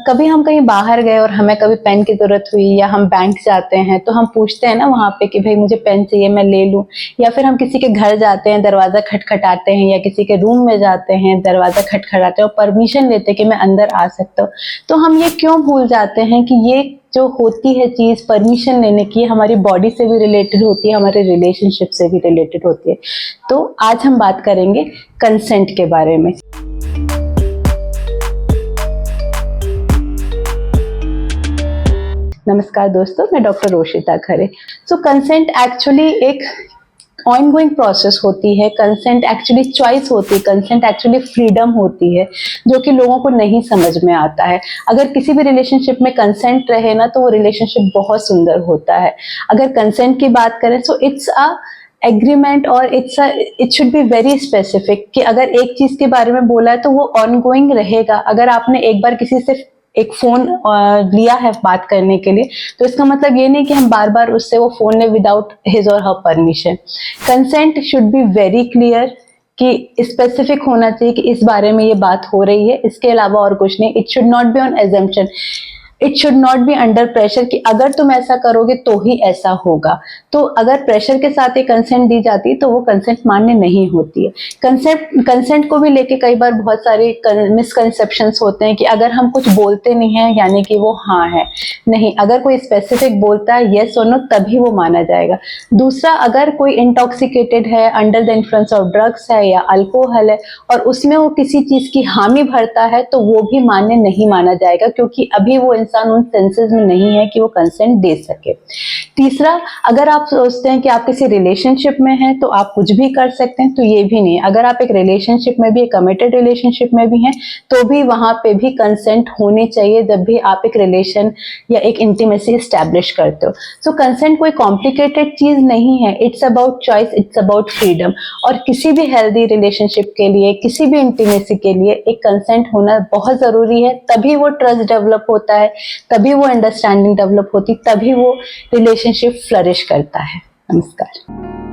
कभी हम कहीं बाहर गए और हमें कभी पेन की ज़रूरत हुई, या हम बैंक जाते हैं तो हम पूछते हैं ना वहाँ पे कि भाई मुझे पेन चाहिए, मैं ले लूँ। या फिर हम किसी के घर जाते हैं, दरवाज़ा खटखटाते हैं, या किसी के रूम में जाते हैं, दरवाज़ा खटखटाते हैं और परमिशन लेते हैं कि मैं अंदर आ सकता हूँ। तो हम ये क्यों भूल जाते हैं कि ये जो होती है चीज़ परमिशन लेने की, हमारी बॉडी से भी रिलेटेड होती है, हमारे रिलेशनशिप से भी रिलेटेड होती है। तो आज हम बात करेंगे कंसेंट के बारे में। नमस्कार दोस्तों, मैं डॉक्टर रोशिता खरे। सो कंसेंट एक्चुअली एक ऑनगोइंग प्रोसेस होती है। कंसेंट एक्चुअली चॉइस होती है, कंसेंट एक्चुअली फ्रीडम होती है, जो कि लोगों को नहीं समझ में आता है। अगर किसी भी रिलेशनशिप में कंसेंट रहे ना, तो वो रिलेशनशिप बहुत सुंदर होता है। अगर कंसेंट की बात करें तो इट्स अ एग्रीमेंट और it should be very specific, कि अगर एक चीज के बारे में बोला है तो वो ऑनगोइंग रहेगा। अगर आपने एक बार किसी से एक फोन लिया है बात करने के लिए, तो इसका मतलब ये नहीं कि हम बार बार उससे वो फोन ले विदाउट हिज और her permission. Consent should be very clear, कि स्पेसिफिक होना चाहिए कि इस बारे में ये बात हो रही है, इसके अलावा और कुछ नहीं। It should not be on assumption, it should not be under pressure, कि अगर तुम ऐसा करोगे तो ही ऐसा होगा। तो अगर प्रेशर के साथ ये कंसेंट दी जाती है तो वो कंसेंट मान्य नहीं होती है। कंसेंट को भी लेके कई बार बहुत सारे मिसकंसेप्शंस होते हैं कि अगर हम कुछ बोलते नहीं है यानी कि वो हाँ है। नहीं, अगर कोई स्पेसिफिक बोलता है येस और नो, तभी वो माना जाएगा। दूसरा, अगर कोई इंटॉक्सिकेटेड है, under the influence of drugs है या अल्कोहल है, और उसमें वो किसी चीज की हामी भरता है, तो वो भी मान्य नहीं माना जाएगा, क्योंकि अभी वो इंसान उन सेंसेस में नहीं है कि वो कंसेंट दे सके। तीसरा, अगर आप सोचते हैं कि आप किसी रिलेशनशिप में हैं तो आप कुछ भी कर सकते हैं, तो ये भी नहीं। अगर आप एक रिलेशनशिप में भी, एक कमिटेड रिलेशनशिप में भी हैं, तो भी वहां पे भी कंसेंट होनी चाहिए जब भी आप एक रिलेशन या एक इंटीमेसी एस्टैब्लिश करते हो। सो कंसेंट कोई कॉम्प्लिकेटेड चीज नहीं है। It's about choice, it's about freedom. और किसी भी हेल्दी रिलेशनशिप के लिए, किसी भी इंटीमेसी के लिए एक कंसेंट होना बहुत जरूरी है। तभी वो ट्रस्ट डेवलप होता है, तभी वो अंडरस्टैंडिंग डेवलप होती, तभी वो रिलेशनशिप फ्लरिश करता है। नमस्कार।